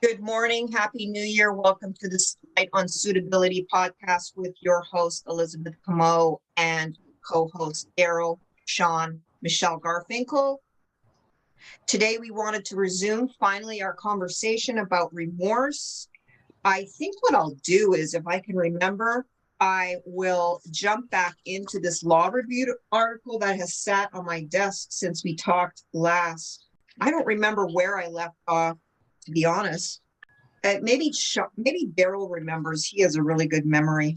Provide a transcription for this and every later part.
Good morning. Happy New Year. Welcome to the Light on Suitability podcast with your host, Elizabeth Comeau, and co-host Daryl, Sean, Michele Garfinkel. Today, we wanted to resume finally our conversation about remorse. I think what I'll do is, if I can remember, I will jump back into this law review article that has sat on my desk since we talked last. I don't remember where I left off, to be honest. Maybe Daryl remembers. He has a really good memory.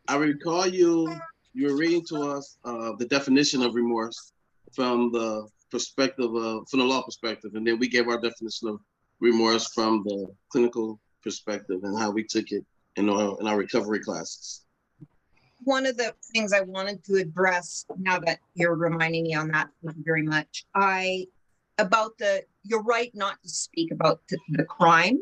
I recall you were reading to us the definition of remorse from the perspective of from the law perspective, and then we gave our definition of remorse from the clinical perspective and how we took it in our recovery classes. One of the things I wanted to address, now that you're reminding me on that, thank you very much. You're right not to speak about the crime.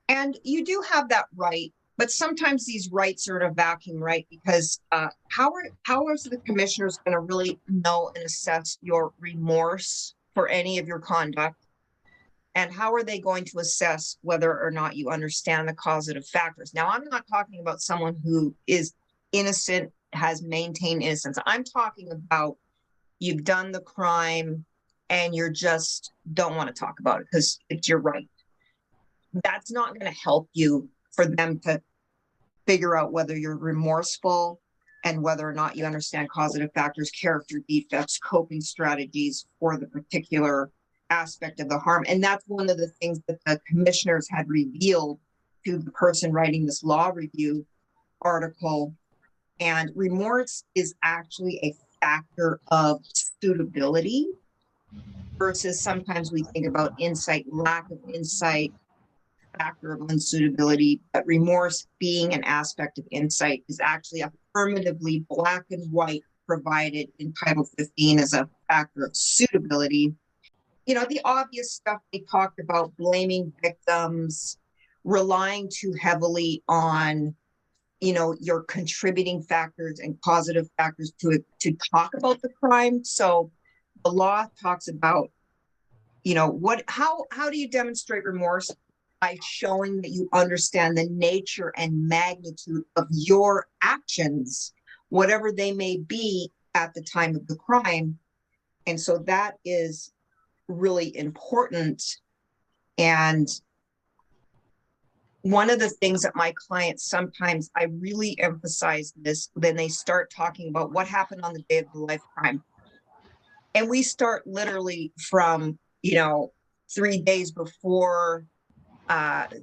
And you do have that right, but sometimes these rights are in a vacuum, right? Because how is the commissioners going to really know and assess your remorse for any of your conduct? And how are they going to assess whether or not you understand the causative factors? Now, I'm not talking about someone who is innocent, has maintained innocence. I'm talking about you've done the crime and you're just don't want to talk about it because it's your right. That's not going to help you for them to figure out whether you're remorseful and whether or not you understand causative factors, character defects, coping strategies for the particular aspect of the harm. And that's one of the things that the commissioners had revealed to the person writing this law review article. And remorse is actually a factor of suitability versus sometimes we think about insight, lack of insight, factor of unsuitability, but remorse being an aspect of insight is actually affirmatively black and white provided in Title 15 as a factor of suitability. You know, the obvious stuff they talked about, blaming victims, relying too heavily on, your contributing factors and causative factors to talk about the crime. So the law talks about, how do you demonstrate remorse? By showing that you understand the nature and magnitude of your actions, whatever they may be at the time of the crime. And so that is really important. And one of the things that my clients sometimes, I really emphasize this, then they start talking about what happened on the day of the life crime. And we start literally from, 3 days before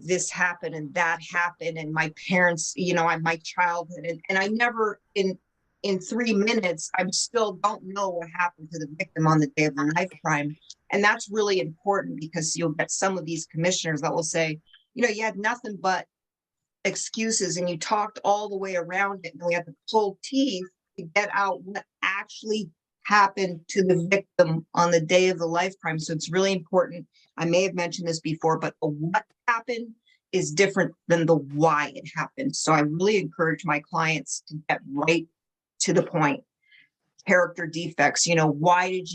this happened and that happened and my parents, my childhood, and I never in 3 minutes, I still don't know what happened to the victim on the day of the knife crime. And that's really important because you'll get some of these commissioners that will say, you had nothing but excuses and you talked all the way around it and we had to pull teeth to get out what actually happened to the victim on the day of the life crime. So it's really important. I may have mentioned this before, but the what happened is different than the why it happened. So I really encourage my clients to get right to the point. Character defects, why did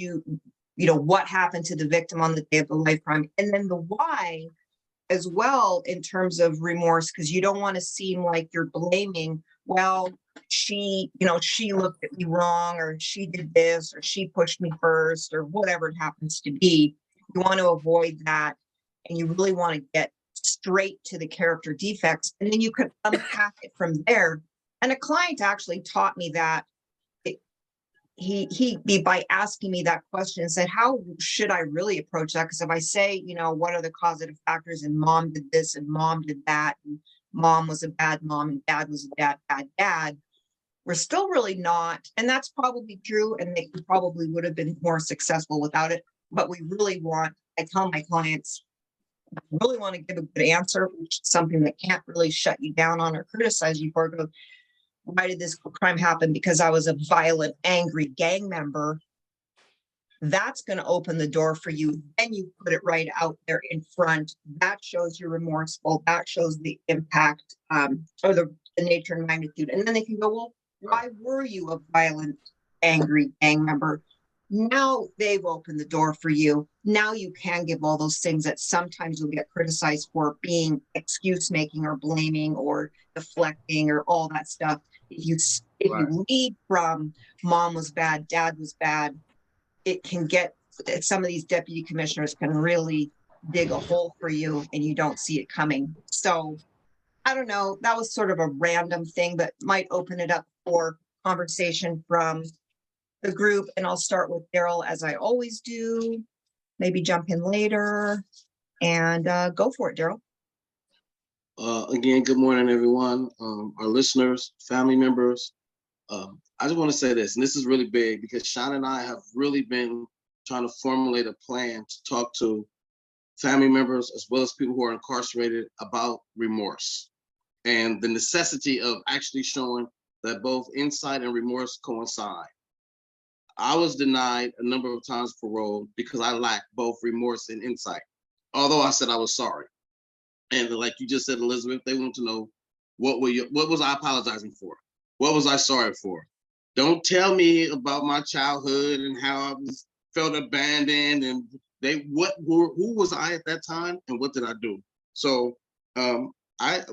what happened to the victim on the day of the life crime? And then the why as well in terms of remorse, because you don't want to seem like you're blaming, well, she looked at me wrong, or she did this, or she pushed me first, or whatever it happens to be. You want to avoid that. And you really want to get straight to the character defects. And then you can unpack it from there. And a client actually taught me that he by asking me that question and said, how should I really approach that? Because if I say, what are the causative factors and mom did this and mom did that, and mom was a bad mom and dad was a bad dad, we're still really not. And that's probably true. And they probably would have been more successful without it. But we really want, I tell my clients, I really want to give a good answer, which is something that can't really shut you down on or criticize you for. Go, why did this crime happen? Because I was a violent, angry gang member. That's going to open the door for you. Then you put it right out there in front. That shows you're remorseful. That shows the impact or the nature and magnitude. And then they can go, well, why were you a violent, angry gang member? Now they've opened the door for you. Now you can give all those things that sometimes you'll get criticized for, being excuse making or blaming or deflecting or all that stuff. If you lead from mom was bad, dad was bad, it can get, some of these deputy commissioners can really dig a hole for you and you don't see it coming. So I don't know, that was sort of a random thing, but might open it up for conversation from the group. And I'll start with Daryl, as I always do, maybe jump in later, and go for it, Daryl. Again, good morning, everyone. Our listeners, family members. I just want to say this, and this is really big because Sean and I have really been trying to formulate a plan to talk to family members as well as people who are incarcerated about remorse and the necessity of actually showing that both insight and remorse coincide. I was denied a number of times parole because I lacked both remorse and insight, although I said I was sorry. And like you just said, Elizabeth, they want to know what was I apologizing for? What was I sorry for? Don't tell me about my childhood and how I felt abandoned and who was I at that time and what did I do? So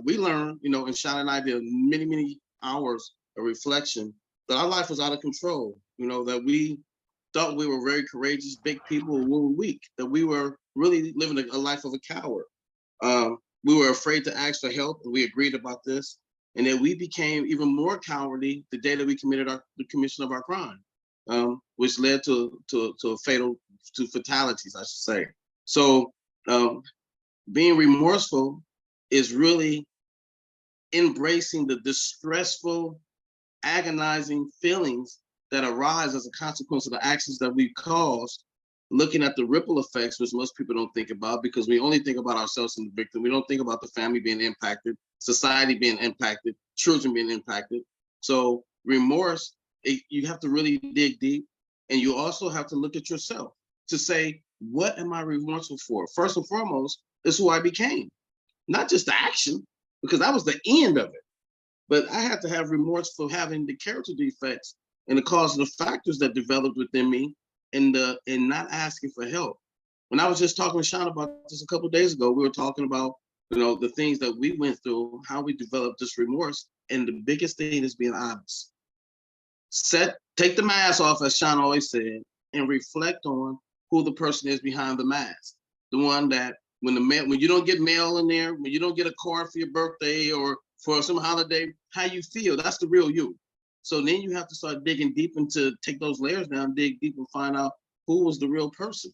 we learned, and Sean and I did many hours of reflection that our life was out of control, that we thought we were very courageous, big people who were weak, that we were really living a life of a coward. We were afraid to ask for help, and we agreed about this, and then we became even more cowardly the day that we committed the commission of our crime, which led to fatalities, I should say. So being remorseful is really embracing the distressful, agonizing feelings that arise as a consequence of the actions that we've caused, looking at the ripple effects, which most people don't think about because we only think about ourselves and the victim. We don't think about the family being impacted, society being impacted, children being impacted. So remorse, you have to really dig deep, and you also have to look at yourself to say, what am I remorseful for? First and foremost, is who I became, not just the action, because that was the end of it. But I had to have remorse for having the character defects and the cause of the factors that developed within me and not asking for help. When I was just talking to Sean about this a couple of days ago, we were talking about, the things that we went through, how we developed this remorse. And the biggest thing is being honest. Take the mask off, as Sean always said, and reflect on who the person is behind the mask. The one that when you don't get mail in there, when you don't get a card for your birthday or for some holiday, how you feel, that's the real you. So then you have to start digging deep into, take those layers down, dig deep and find out who was the real person.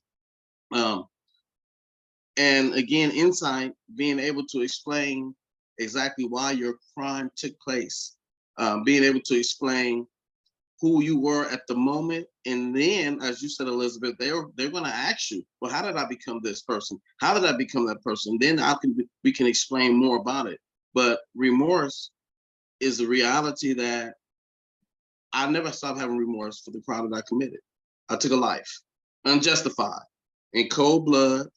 And again, insight, being able to explain exactly why your crime took place, being able to explain who you were at the moment. And then, as you said, Elizabeth, they're going to ask you, well, how did I become this person? How did I become that person? Then we can explain more about it. But remorse is the reality that I never stopped having remorse for the crime that I committed. I took a life, unjustified, in cold blood.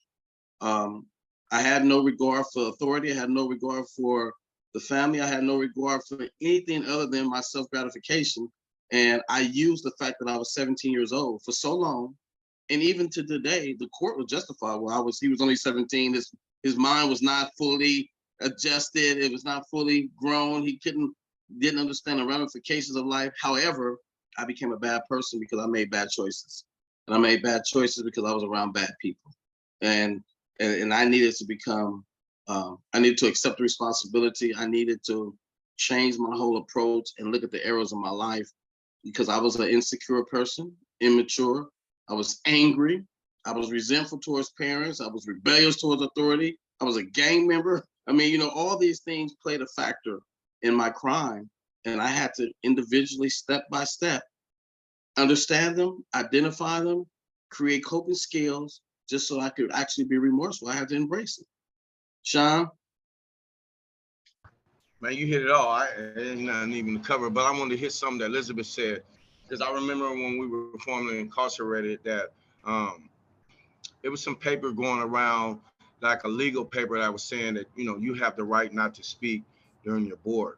I had no regard for authority. I had no regard for the family. I had no regard for anything other than my self-gratification. And I used the fact that I was 17 years old for so long. And even to today, the court was justified. Well, he was only 17. His mind was not fully adjusted. It was not fully grown. He didn't understand the ramifications of life. However, I became a bad person because I made bad choices. And I made bad choices because I was around bad people. And I needed to become, I needed to accept the responsibility. I needed to change my whole approach and look at the errors of my life because I was an insecure person, immature. I was angry. I was resentful towards parents. I was rebellious towards authority. I was a gang member. I mean, all these things played a factor in my crime. And I had to individually, step by step, understand them, identify them, create coping skills, just so I could actually be remorseful. I had to embrace it. Sean? Man, you hit it all. I ain't nothing even to cover, but I wanted to hit something that Elizabeth said, because I remember when we were formerly incarcerated that it was some paper going around, like a legal paper that was saying that, you have the right not to speak during your board.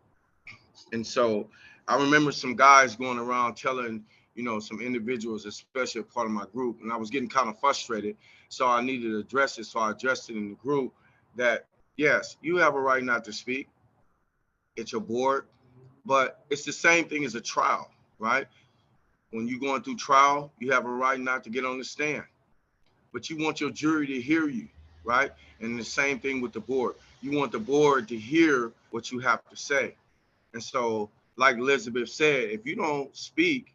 And so I remember some guys going around telling, you know, some individuals, especially a part of my group, and I was getting kind of frustrated. So I needed to address it. So I addressed it in the group that, yes, you have a right not to speak. It's your board, but it's the same thing as a trial, right? When you're going through trial, you have a right not to get on the stand, but you want your jury to hear you, right? And the same thing with the board. You want the board to hear what you have to say. And so, like Elizabeth said, if you don't speak,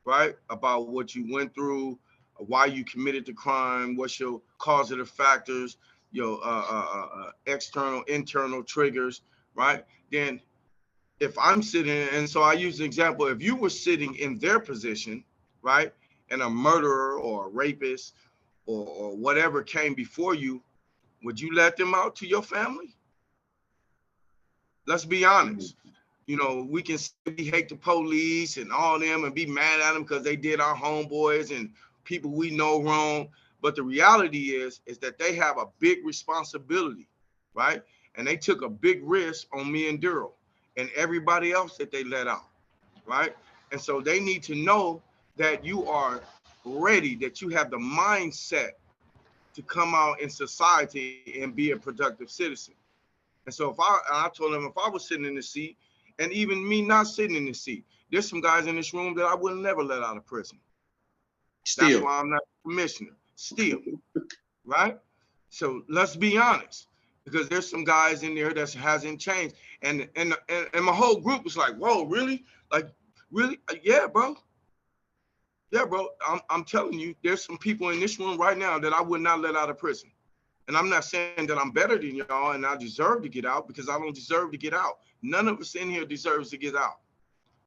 right, about what you went through, why you committed the crime, what's your causative factors, your external, internal triggers, right? Then if I'm sitting, and so I use an example, if you were sitting in their position, right, and a murderer or a rapist or whatever came before you, would you let them out to your family? Let's be honest. You know, we can say we hate the police and all them and be mad at them because they did our homeboys and people we know wrong. But the reality is that they have a big responsibility, right? And they took a big risk on me and Daryl and everybody else that they let out, right? And so they need to know that you are ready, that you have the mindset to come out in society and be a productive citizen. And so I told them if I was sitting in the seat, and even me not sitting in the seat, there's some guys in this room that I would never let out of prison. Still. That's why I'm not a commissioner. Still, right? So let's be honest, because there's some guys in there that hasn't changed, and my whole group was like, "Whoa, really? Like, really? Yeah, bro. Yeah, bro. I'm telling you, there's some people in this room right now that I would not let out of prison." And I'm not saying that I'm better than y'all and I deserve to get out, because I don't deserve to get out. None of us in here deserves to get out.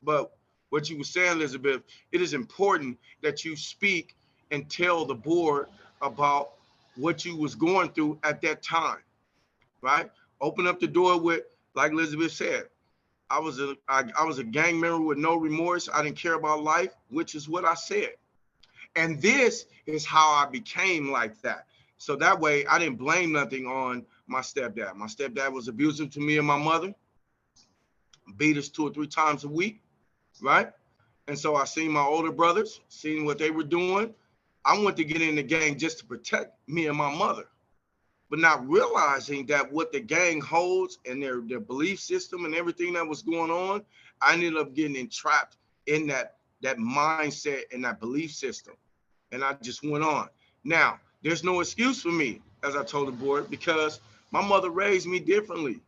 But what you were saying, Elizabeth, it is important that you speak and tell the board about what you was going through at that time, right? Open up the door with, like Elizabeth said, I was a gang member with no remorse. I didn't care about life, which is what I said. And this is how I became like that. So that way I didn't blame nothing on my stepdad. My stepdad was abusive to me and my mother, beat us 2 or 3 times a week, right? And so I seen my older brothers, seeing what they were doing. I went to get in the gang just to protect me and my mother, but not realizing that what the gang holds and their belief system and everything that was going on, I ended up getting entrapped in that mindset and that belief system. And I just went on. Now, there's no excuse for me, as I told the board, because my mother raised me differently.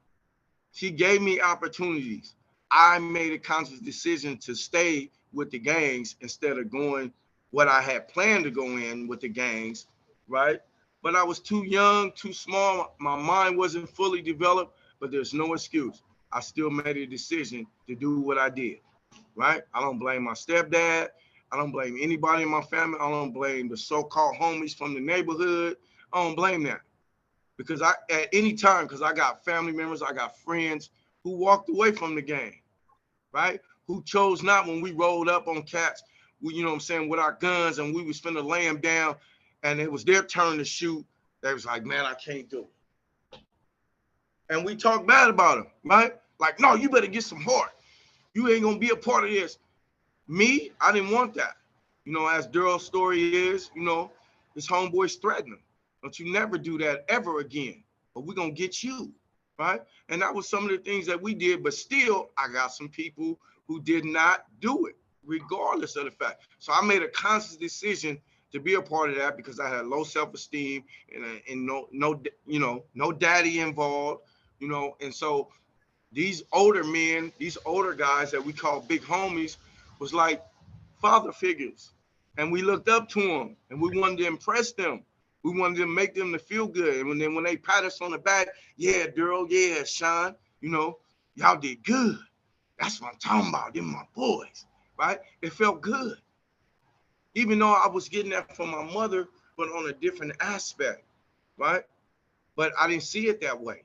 She gave me opportunities. I made a conscious decision to stay with the gangs instead of going what I had planned to go in with the gangs, right? But I was too young, too small. My mind wasn't fully developed, but there's no excuse. I still made a decision to do what I did, right? I don't blame my stepdad. I don't blame anybody in my family. I don't blame the so-called homies from the neighborhood. I don't blame that. Because at any time, because I got family members, I got friends who walked away from the game, right? Who chose not when we rolled up on cats, you know what I'm saying, with our guns, and we was finna lay them down, and it was their turn to shoot. They was like, man, I can't do it. And we talked bad about them, right? Like, no, you better get some heart. You ain't gonna be a part of this. Me, I didn't want that. You know, as Daryl's story is, you know, his homeboys threatened him. Don't you never do that ever again, or we're gonna get you, right? And that was some of the things that we did, but still, I got some people who did not do it, regardless of the fact. So I made a conscious decision to be a part of that because I had low self-esteem and no daddy involved, you know. And so these older men, these older guys that we call big homies, was like father figures, and we looked up to them, and we wanted to impress them. We wanted to make them to feel good. And when they pat us on the back, yeah, Daryl, yeah, Sean, you know, y'all did good. That's what I'm talking about. Them my boys, right? It felt good. Even though I was getting that from my mother, but on a different aspect, right? But I didn't see it that way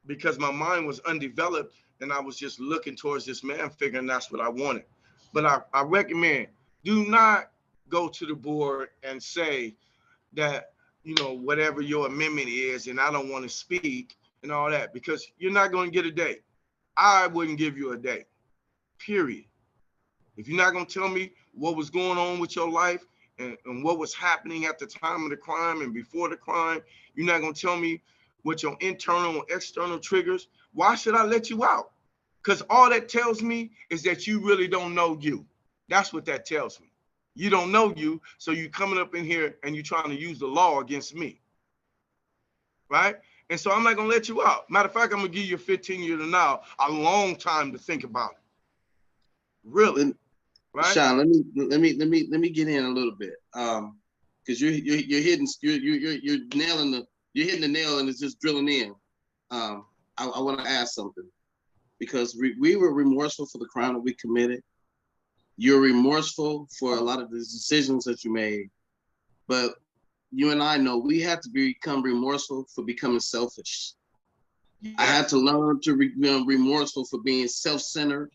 because my mind was undeveloped and I was just looking towards this man figure, and that's what I wanted. But I recommend, do not go to the board and say that, you know, whatever your amendment is, and I don't want to speak and all that, because you're not going to get a date. I wouldn't give you a date, period. If you're not going to tell me what was going on with your life and what was happening at the time of the crime and before the crime. You're not going to tell me what your internal and external triggers. Why should I let you out? Because all that tells me is that you really don't know you. That's what that tells me. You don't know you, so you coming up in here and you're trying to use the law against me, right? And so I'm not going to let you out. Matter of fact, I'm going to give you a 15-year to now, a long time to think about it. Really, right? Sean, let me get in a little bit, because you're hitting you're hitting the nail and it's just drilling in. I want to ask something, because we were remorseful for the crime that we committed. You're remorseful for a lot of the decisions that you made, but you and I know we had to become remorseful for becoming selfish. Yeah. I had to learn to become remorseful for being self-centered,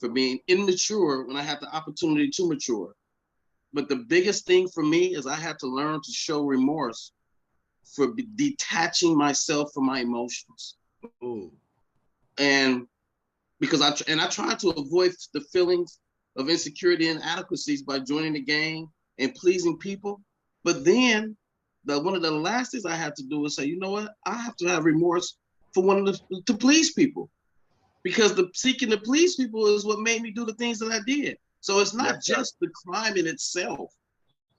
for being immature when I had the opportunity to mature. But the biggest thing for me is I had to learn to show remorse for detaching myself from my emotions. Ooh. And because I tried to avoid the feelings of insecurity and inadequacies by joining the gang and pleasing people. But then one of the last things I had to do was say, you know what? I have to have remorse for wanting to please people, because the seeking to please people is what made me do the things that I did. So it's not just the crime in itself.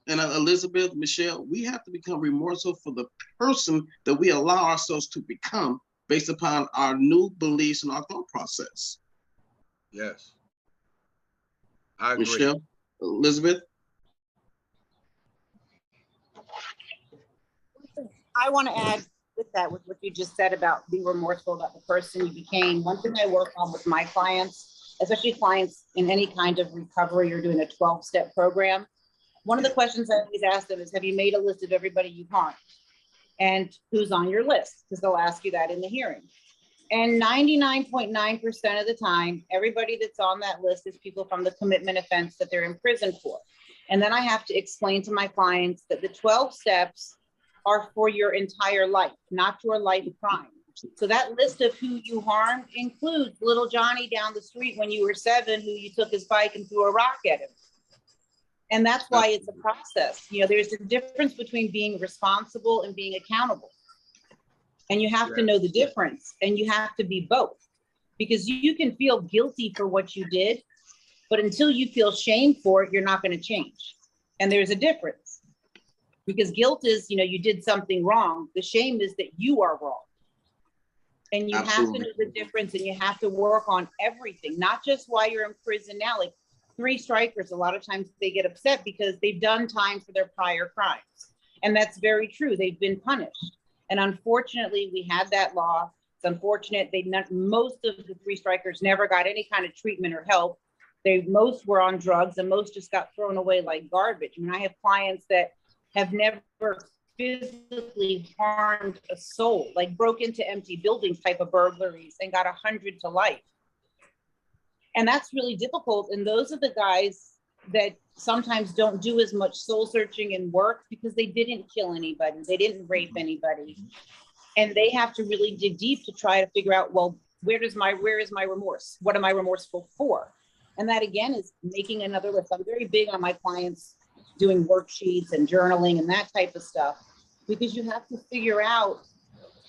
And Elizabeth, Michelle, we have to become remorseful for the person that we allow ourselves to become based upon our new beliefs and our thought process. Yes. I agree. Michelle, Elizabeth? I want to add with that, with what you just said about being remorseful about the person you became. One thing I work on with my clients, especially clients in any kind of recovery or doing a 12-step program, one of the questions I always ask them is, have you made a list of everybody you've harmed and who's on your list? Because they'll ask you that in the hearing. And 99.9% of the time, everybody that's on that list is people from the commitment offense that they're in prison for. And then I have to explain to my clients that the 12 steps are for your entire life, not your life crime. So that list of who you harmed includes little Johnny down the street when you were 7, who you took his bike and threw a rock at him. And that's why it's a process. You know, there's a difference between being responsible and being accountable. And you have to know the difference, and you have to be both, because you can feel guilty for what you did, but until you feel shame for it, you're not going to change. And there's a difference, because guilt is, you know, you did something wrong. The shame is that you are wrong. And you have to know the difference, and you have to work on everything, not just while you're in prison now. Like 3 strikers, a lot of times they get upset because they've done time for their prior crimes. And that's very true. They've been punished. And unfortunately, we had that law. It's unfortunate. Most of the 3 strikers never got any kind of treatment or help. Most were on drugs, and most just got thrown away like garbage. I mean, I have clients that have never physically harmed a soul, like broke into empty buildings type of burglaries and got 100 to life. And that's really difficult. And those are the guys that sometimes don't do as much soul searching and work because they didn't kill anybody. They didn't rape anybody. And they have to really dig deep to try to figure out, well, where is my remorse? What am I remorseful for? And that again is making another list. I'm very big on my clients doing worksheets and journaling and that type of stuff, because you have to figure out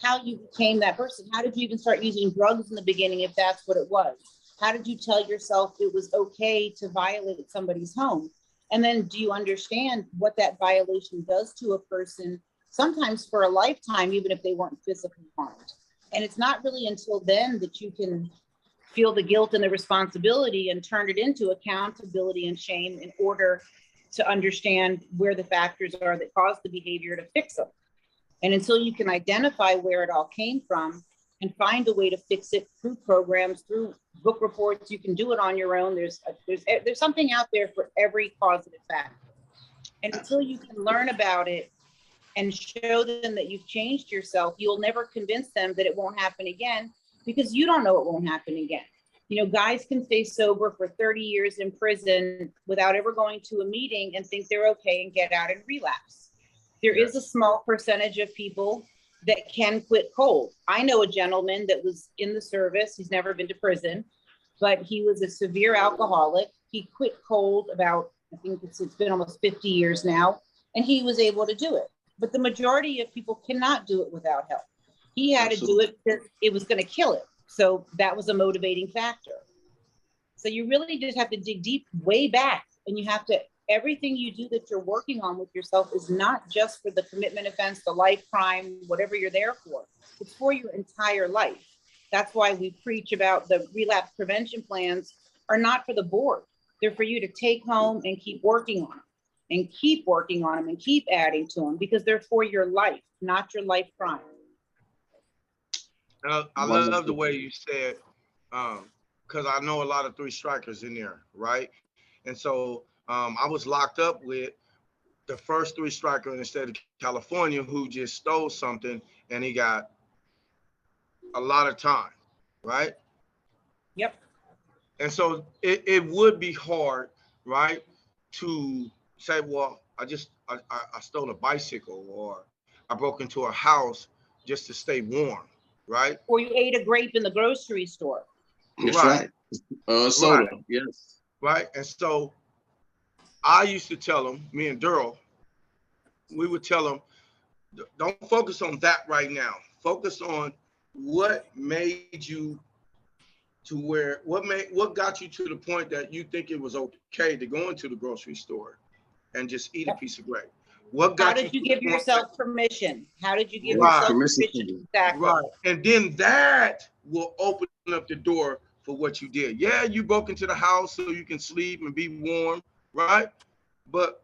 how you became that person. How did you even start using drugs in the beginning, if that's what it was? How did you tell yourself it was okay to violate somebody's home? And then do you understand what that violation does to a person, sometimes for a lifetime, even if they weren't physically harmed? And it's not really until then that you can feel the guilt and the responsibility and turn it into accountability and shame in order to understand where the factors are that cause the behavior to fix them. And until you can identify where it all came from and find a way to fix it through programs, through book reports, you can do it on your own. There's something out there for every causative factor. And until you can learn about it and show them that you've changed yourself, you'll never convince them that it won't happen again, because you don't know it won't happen again. You know, guys can stay sober for 30 years in prison without ever going to a meeting and think they're okay and get out and relapse. There is a small percentage of people that can quit cold. I know a gentleman that was in the service. He's never been to prison, but he was a severe alcoholic. He quit cold about, I think it's been almost 50 years now, and he was able to do it. But the majority of people cannot do it without help. He had Absolutely. to do it because it was going to kill it. So that was a motivating factor. So you really just have to dig deep, way back, and you have to, everything you do that you're working on with yourself is not just for the commitment offense, the life crime, whatever you're there for. It's for your entire life. That's why we preach about the relapse prevention plans are not for the board. They're for you to take home and keep working on them and keep working on them and keep adding to them because they're for your life, not your life crime. I love the way you said, because I know a lot of three strikers in there, right? And so I was locked up with the first three striker in the state of California who just stole something and he got a lot of time, right? Yep. And so it would be hard, right, to say, well, I stole a bicycle or I broke into a house just to stay warm, right? Or you ate a grape in the grocery store. That's right. Soda, right. Yes. Right. And so I used to tell them, me and Daryl, we would tell them, don't focus on that right now. Focus on what made you to where, what got you to the point that you think it was okay to go into the grocery store and just eat a piece of grape? What got How did you give yourself permission? How did you give yourself permission? Exactly. Right. And then that will open up the door for what you did. Yeah, you broke into the house so you can sleep and be warm, right? But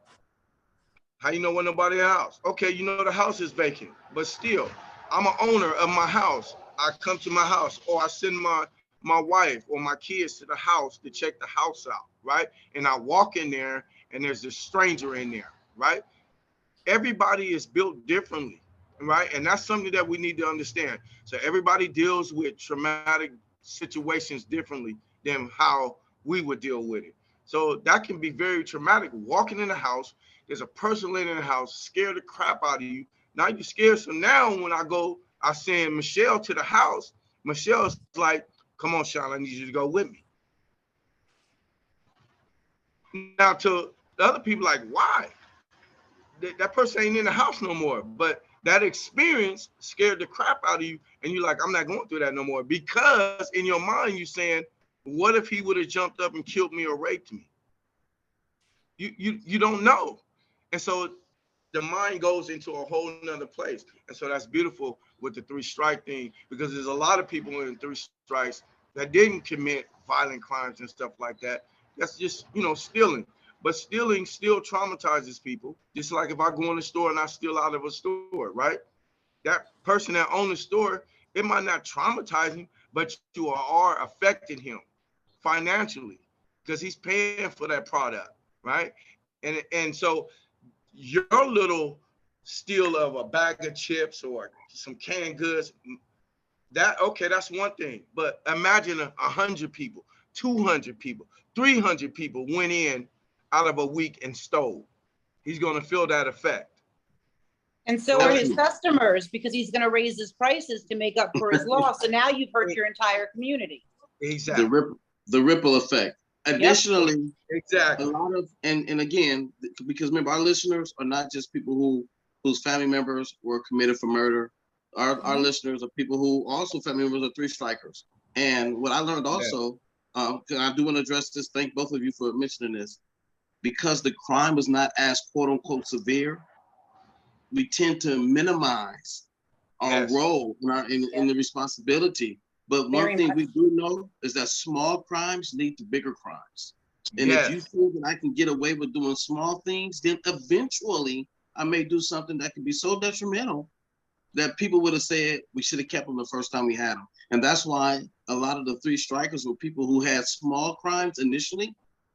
how you know when nobody in the house? Okay, you know the house is vacant, but still, I'm an owner of my house. I come to my house or I send my wife or my kids to the house to check the house out, right? And I walk in there and there's a stranger in there, right? Everybody is built differently, right? And that's something that we need to understand. So everybody deals with traumatic situations differently than how we would deal with it. So that can be very traumatic. Walking in the house, there's a person living in the house, scared the crap out of you. Now you're scared. So now when I send Michelle to the house, Michelle's like, come on, Sean, I need you to go with me. Now to the other people, like, why? That person ain't in the house no more. But that experience scared the crap out of you. And you're like, I'm not going through that no more. Because in your mind, you're saying, what if he would have jumped up and killed me or raped me? You don't know. And so the mind goes into a whole nother place. And so that's beautiful with the three strike thing, because there's a lot of people in three strikes that didn't commit violent crimes and stuff like that. That's just, stealing. But stealing still traumatizes people. Just like if I go in the store and I steal out of a store, right? That person that owns the store, it might not traumatize him, but you are affecting him financially because he's paying for that product, right? And so your little steal of a bag of chips or some canned goods, that's one thing. But imagine 100 people, 200 people, 300 people went in out of a week and stole. He's going to feel that effect. And so are his customers, because he's going to raise his prices to make up for his loss. So now you've hurt your entire community. Exactly. The ripple effect. Additionally, yep. Exactly. A lot of, and again, because remember, our listeners are not just people whose family members were committed for murder. Our listeners are people who also family members are three strikers. And what I learned also, I do want to address this, thank both of you for mentioning this, because the crime was not as quote unquote severe, we tend to minimize our role in the responsibility. But one thing we do know is that small crimes lead to bigger crimes. And if you feel that I can get away with doing small things, then eventually I may do something that could be so detrimental that people would have said we should have kept them the first time we had them. And that's why a lot of the three strikers were people who had small crimes initially,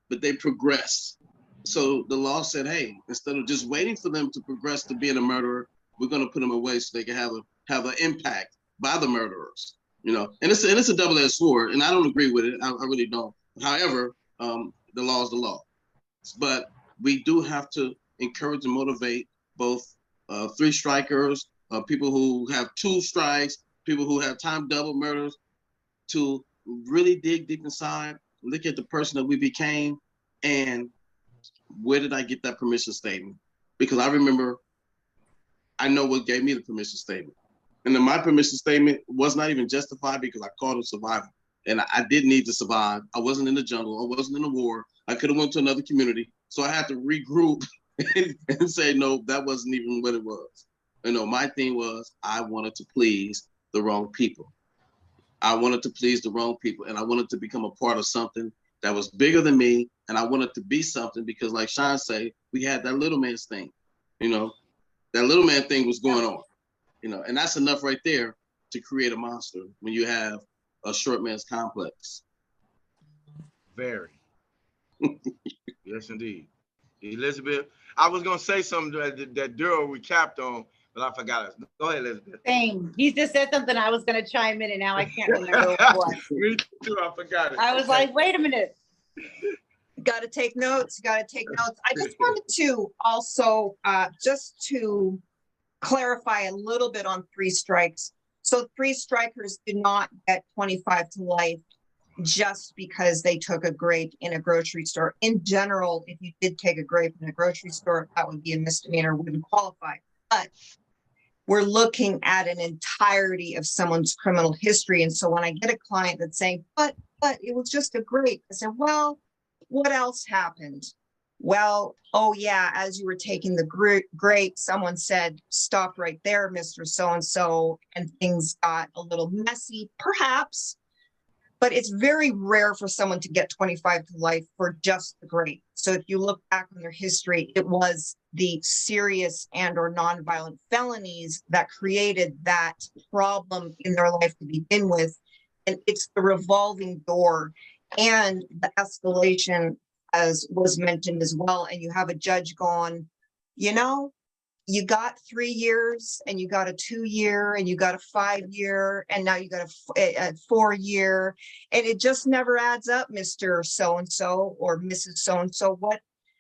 but they progressed. So the law said, hey, instead of just waiting for them to progress to being a murderer, we're going to put them away so they can have an impact by the murderers. And it's a double-edged sword, and I don't agree with it. I really don't. However, the law is the law. But we do have to encourage and motivate both three strikers, people who have two strikes, people who have time double murders, to really dig deep inside, look at the person that we became, And where did I get that permission statement? Because I remember, I know what gave me the permission statement. And then my permission statement was not even justified because I called him survival. And I didn't need to survive. I wasn't in the jungle. I wasn't in a war. I could have went to another community. So I had to regroup and say, no, that wasn't even what it was. You know, my thing was I wanted to please the wrong people. I wanted to please the wrong people. And I wanted to become a part of something that was bigger than me. And I wanted to be something because like Sean said, we had that little man's thing, you know, that little man thing was going on, you know, and that's enough right there to create a monster when you have a short man's complex. Very. Yes, indeed. Elizabeth, I was going to say something that Daryl recapped on, but I forgot it. Go ahead, Elizabeth. Same. He just said something I was going to chime in, and now I can't remember what it was. Me too, I forgot it. I was like, wait a minute. Got to take notes. Got to take notes. I just wanted to also just to clarify a little bit on 3 strikes. So 3 strikers did not get 25 to life just because they took a grape in a grocery store. In general, if you did take a grape in a grocery store, that would be a misdemeanor, wouldn't qualify. But we're looking at an entirety of someone's criminal history. And so when I get a client that's saying, but it was just a grape, I said, well, what else happened? Well, oh yeah, as you were taking the grape, someone said, stop right there, Mr. So-and-so, and things got a little messy, perhaps. But it's very rare for someone to get 25 to life for just the grape. So if you look back on their history, it was the serious and or nonviolent felonies that created that problem in their life to begin with. And it's the revolving door and the escalation, as was mentioned as well. And you have a judge going, you know, you got 3 years and you got a 2 year and you got a 5 year and now you got a 4 year, and it just never adds up, Mr. So-and-so or Mrs. So-and-so.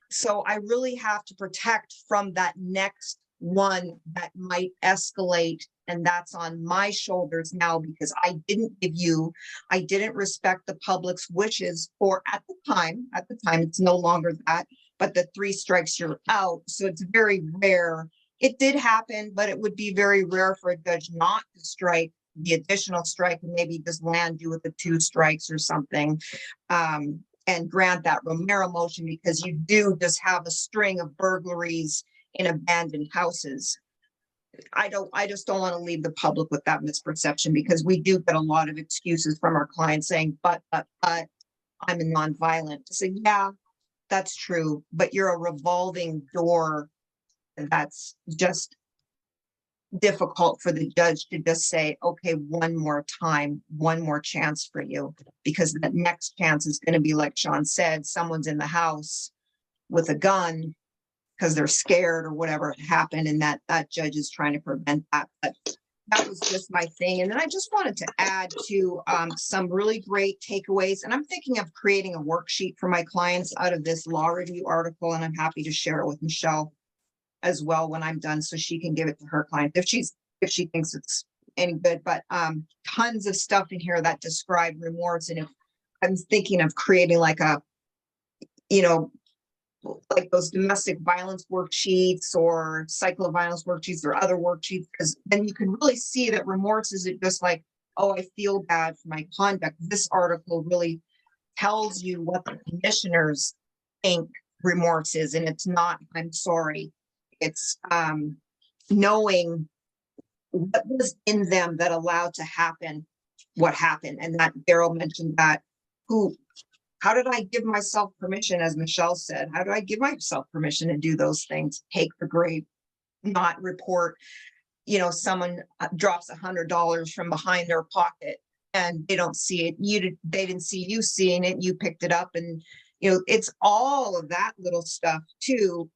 So I really have to protect from that next one that might escalate. And that's on my shoulders now because I didn't respect the public's wishes for at the time, it's no longer that, but the 3 strikes, you're out. So it's very rare. It did happen, but it would be very rare for a judge not to strike the additional strike and maybe just land you with the 2 strikes or something, and grant that Romero motion because you do just have a string of burglaries in abandoned houses. I just don't want to leave the public with that misperception because we do get a lot of excuses from our clients saying, but I'm a nonviolent. So yeah, that's true, but you're a revolving door. And that's just difficult for the judge to just say, okay, one more time, one more chance for you, because that next chance is going to be like Sean said, someone's in the house with a gun because they're scared or whatever happened, and that judge is trying to prevent that. But that was just my thing. And then I just wanted to add to some really great takeaways. And I'm thinking of creating a worksheet for my clients out of this law review article, and I'm happy to share it with Michelle as well when I'm done, so she can give it to her client if she thinks it's any good. But tons of stuff in here that describe remorse. And if I'm thinking of creating like a, like those domestic violence worksheets or cycle of violence worksheets or other worksheets, because then you can really see that remorse isn't just like, oh, I feel bad for my conduct. This article really tells you what the commissioners think remorse is, and it's not, I'm sorry. It's knowing what was in them that allowed to happen what happened. And that Daryl mentioned that, how did I give myself permission, as Michelle said, how do I give myself permission to do those things? Take the grape, not report, someone drops $100 from behind their pocket and they don't see it. They didn't see you seeing it. You picked it up, and, it's all of that little stuff too.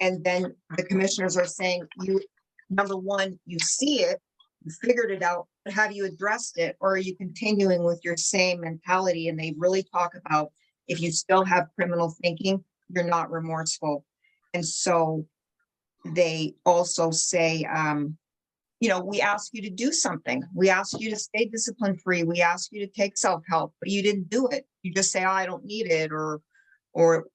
And then the commissioners are saying, number one, you see it, you figured it out, but have you addressed it? Or are you continuing with your same mentality? And they really talk about, if you still have criminal thinking, you're not remorseful. And so they also say, we ask you to do something. We ask you to stay discipline free. We ask you to take self-help, but you didn't do it. You just say, oh, I don't need it, or or,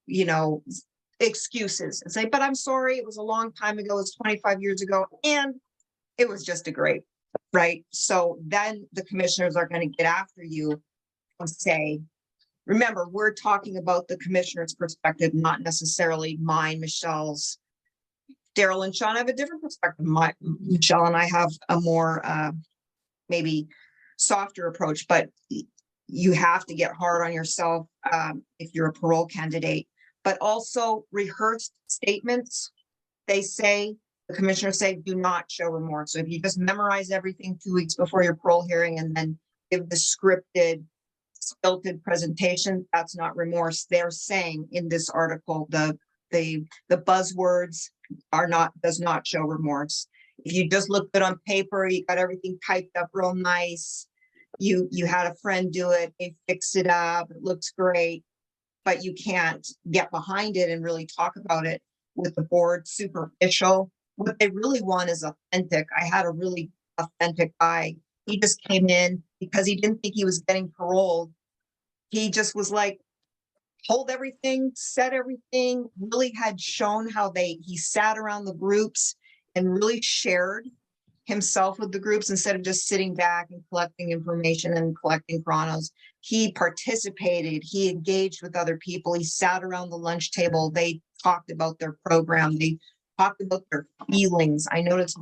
excuses and say, but I'm sorry, it was a long time ago, it was 25 years ago, and it was just a grape, right? So then the commissioners are going to get after you and say, remember, we're talking about the commissioner's perspective, not necessarily mine, Michelle's. Daryl and Sean have a different perspective. Michelle and I have a more maybe softer approach, but you have to get hard on yourself if you're a parole candidate. But also rehearsed statements, the commissioners say, do not show remorse. So if you just memorize everything 2 weeks before your parole hearing and then give the scripted, stilted presentation, that's not remorse. They're saying in this article, the buzzwords does not show remorse. If you just look good on paper, you got everything typed up real nice, you had a friend do it, they fix it up, it looks great, but you can't get behind it and really talk about it with the board. Superficial. What they really want is authentic. I had a really authentic guy. He just came in because he didn't think he was getting paroled. He just was like, told everything, said everything, really had shown how he sat around the groups and really shared himself with the groups instead of just sitting back and collecting information and collecting chronos. He participated, he engaged with other people, he sat around the lunch table, they talked about their program, they talked about their feelings. I noticed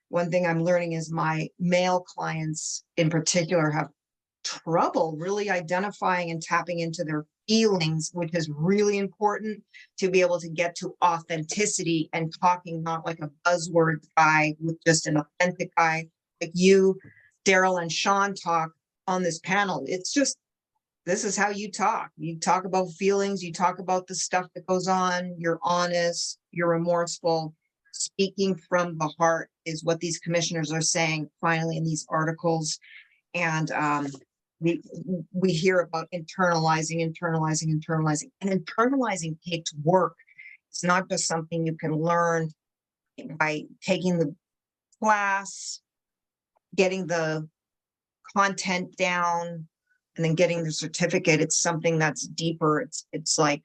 one thing I'm learning is my male clients in particular have trouble really identifying and tapping into their feelings, which is really important to be able to get to authenticity and talking not like a buzzword guy with just an authentic guy like you, Daryl and Sean talk on this panel. It's just, this is how you talk. You talk about feelings, you talk about the stuff that goes on, you're honest, you're remorseful. Speaking from the heart is what these commissioners are saying finally in these articles. And we hear about internalizing, and internalizing takes work. It's not just something you can learn by taking the class, getting the content down, and then getting the certificate. It's something that's deeper. It's like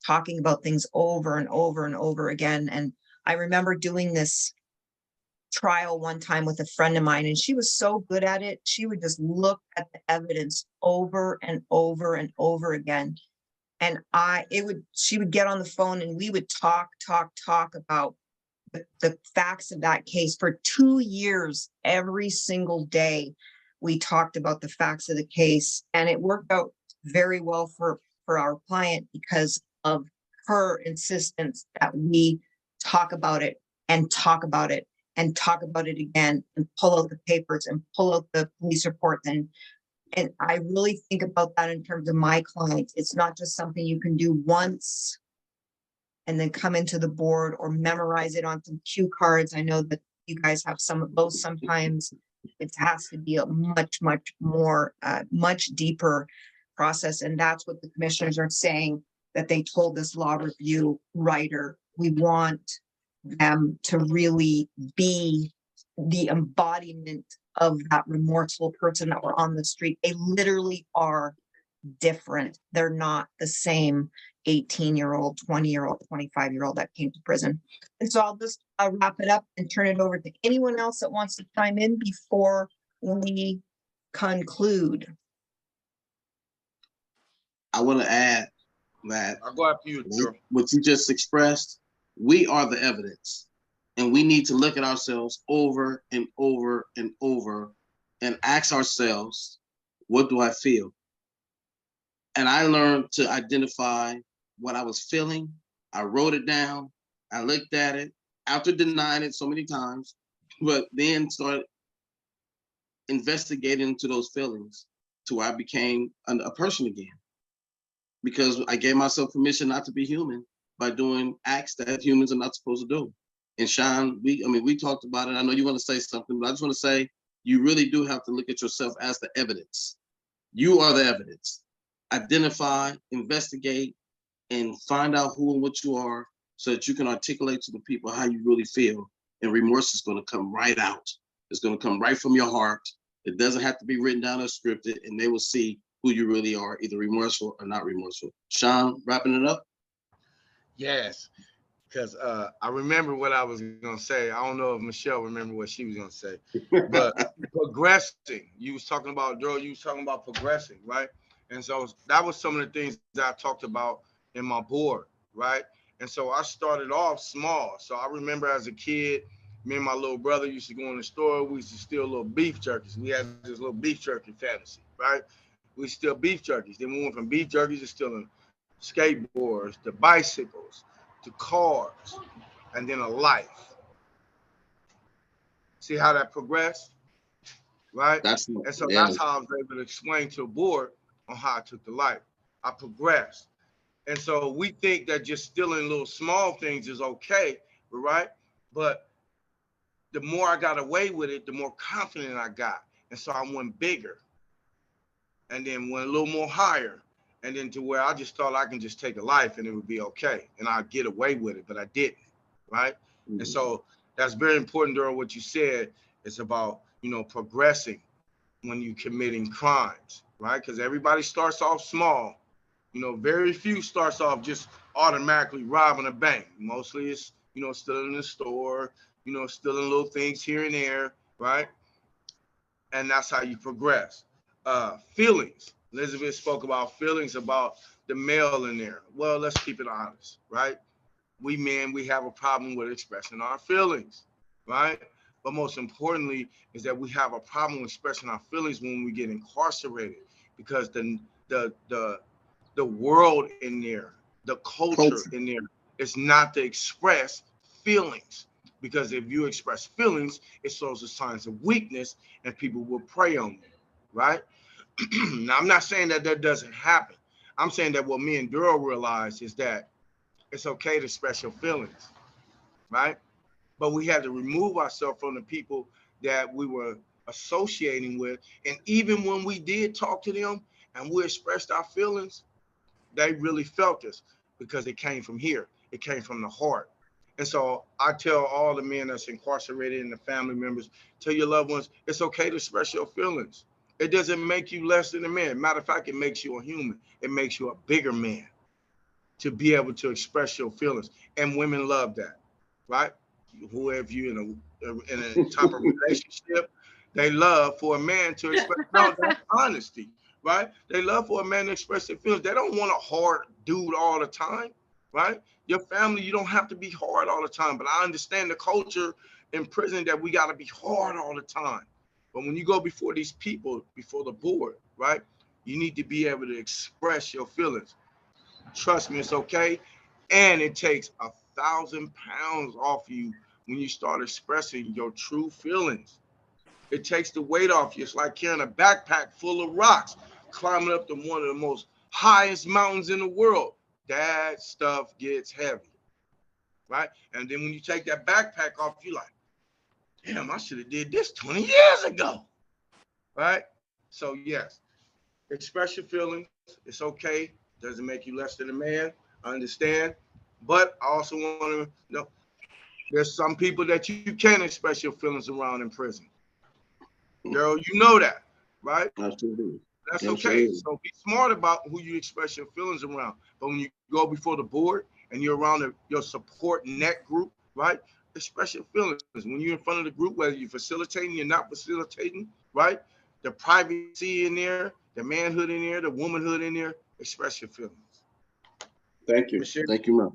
talking about things over and over and over again. And I remember doing this trial one time with a friend of mine, and she was so good at it. She would just look at the evidence over and over and over again. And she would get on the phone and we would talk about the facts of that case for 2 years. Every single day we talked about the facts of the case, and it worked out very well for our client because of her insistence that we talk about it and talk about it and talk about it again and pull out the papers and pull out the police reports. And I really think about that in terms of my clients. It's not just something you can do once and then come into the board or memorize it on some cue cards. I know that you guys have some of those sometimes. It has to be a much more, much deeper process. And that's what the commissioners are saying, that they told this law review writer. We want them to really be the embodiment of that remorseful person that were on the street. They literally are different. They're not the same 18-year-old, 20-year-old, 25-year-old that came to prison. And so I'll just wrap it up and turn it over to anyone else that wants to chime in before we conclude. I want to add that I'll go after you, Drew. What you just expressed, we are the evidence, and we need to look at ourselves over and over and over and ask ourselves, what do I feel? And I learned to identify what I was feeling. I wrote it down. I looked at it after denying it so many times, but then started investigating into those feelings to where I became a person again. Because I gave myself permission not to be human by doing acts that humans are not supposed to do. And Sean, we talked about it. I know you want to say something, but I just want to say, you really do have to look at yourself as the evidence. You are the evidence. Identify, investigate, and find out who and what you are so that you can articulate to the people how you really feel. And remorse is going to come right out. It's going to come right from your heart. It doesn't have to be written down or scripted, and they will see who you really are, either remorseful or not remorseful. Sean, wrapping it up? Yes, because I remember what I was gonna say. I don't know if Michelle remember what she was gonna say, but progressing. You was talking about, Joe. You was talking about progressing, right? And so that was some of the things that I talked about in my board, right? And so I started off small. So I remember as a kid, me and my little brother used to go in the store. We used to steal little beef jerkies. We had this little beef jerky fantasy, right? We steal beef jerkies. Then we went from beef jerkies to stealing skateboards, to bicycles, to cars, and then a life. See how that progressed, right? That's And so yeah. that's how I was able to explain to the board on how I took the life. I progressed. And so we think that just stealing little small things is okay, right? But the more I got away with it, the more confident I got. And so I went bigger and then went a little more higher. And then to where I just thought I can just take a life and it would be okay. And I'd get away with it, but I didn't, right? Mm-hmm. And so that's very important, Daryl, what you said. It's about, progressing when you're committing crimes, right? Because everybody starts off small. Very few starts off just automatically robbing a bank. Mostly it's, stealing in the store, stealing little things here and there, right? And that's how you progress. Feelings. Elizabeth spoke about feelings about the male in there. Well, let's keep it honest, right? We men, we have a problem with expressing our feelings, right? But most importantly is that we have a problem with expressing our feelings when we get incarcerated, because the world in there, the culture in there is not to express feelings. Because if you express feelings, it shows the signs of weakness and people will prey on you, right? Now, I'm not saying that doesn't happen. I'm saying that what me and Daryl realized is that it's okay to express your feelings, right? But we had to remove ourselves from the people that we were associating with. And even when we did talk to them and we expressed our feelings, they really felt us because it came from here. It came from the heart. And so I tell all the men that's incarcerated and the family members, tell your loved ones, it's okay to express your feelings. It doesn't make you less than a man. Matter of fact, it makes you a human. It makes you a bigger man to be able to express your feelings. And women love that, right? Whoever you in a type of relationship, they love for a man to express. No, that's honesty, right? They love for a man to express their feelings. They don't want a hard dude all the time, right? Your family, you don't have to be hard all the time. But I understand the culture in prison that we got to be hard all the time. But when you go before these people, before the board, right, you need to be able to express your feelings. Trust me, it's okay. And it takes 1,000 pounds off you when you start expressing your true feelings. It takes the weight off you. It's like carrying a backpack full of rocks, climbing up to one of the most highest mountains in the world. That stuff gets heavy, right? And then when you take that backpack off, you're like, damn, I should have did this 20 years ago, right? So yes, express your feelings. It's okay. Doesn't make you less than a man. I understand. But I also want to know there's some people that you can't express your feelings around in prison. Daryl, you know that, right? Absolutely. That's Absolutely. okay. So be smart about who you express your feelings around. But when you go before the board and you're around your support net group, right? Express your feelings. When you're in front of the group, whether you're facilitating, you're not facilitating, right? The privacy in there, the manhood in there, the womanhood in there, express your feelings. Thank you. Michelle? Thank you much.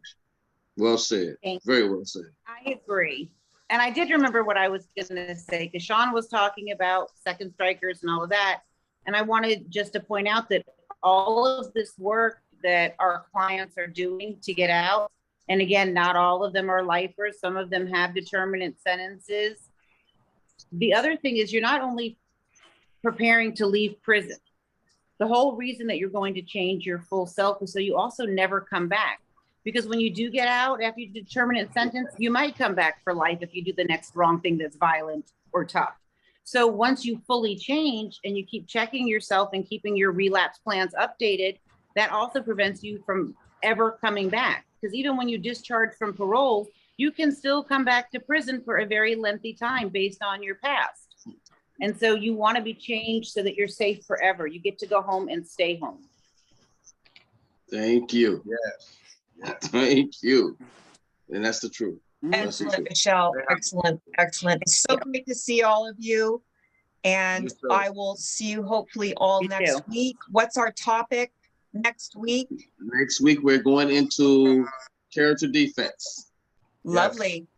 Well said. Very well said. I agree. And I did remember what I was going to say, because Sean was talking about second strikers and all of that. And I wanted just to point out that all of this work that our clients are doing to get out, and again, not all of them are lifers. Some of them have determinate sentences. The other thing is you're not only preparing to leave prison. The whole reason that you're going to change your full self is so you also never come back. Because when you do get out after you determinate sentence, you might come back for life if you do the next wrong thing that's violent or tough. So once you fully change and you keep checking yourself and keeping your relapse plans updated, that also prevents you from ever coming back. Because even when you discharge from parole, you can still come back to prison for a very lengthy time based on your past. And so you want to be changed so that you're safe forever. You get to go home and stay home. Thank you. Yes. Yes. Thank you. And that's the truth. That's the Excellent, truth. Michelle. Yeah. Excellent, excellent. It's so great to see all of you. And You too. I will see you hopefully all You next too. week. What's our topic next week? Next week, we're going into character defects. Lovely.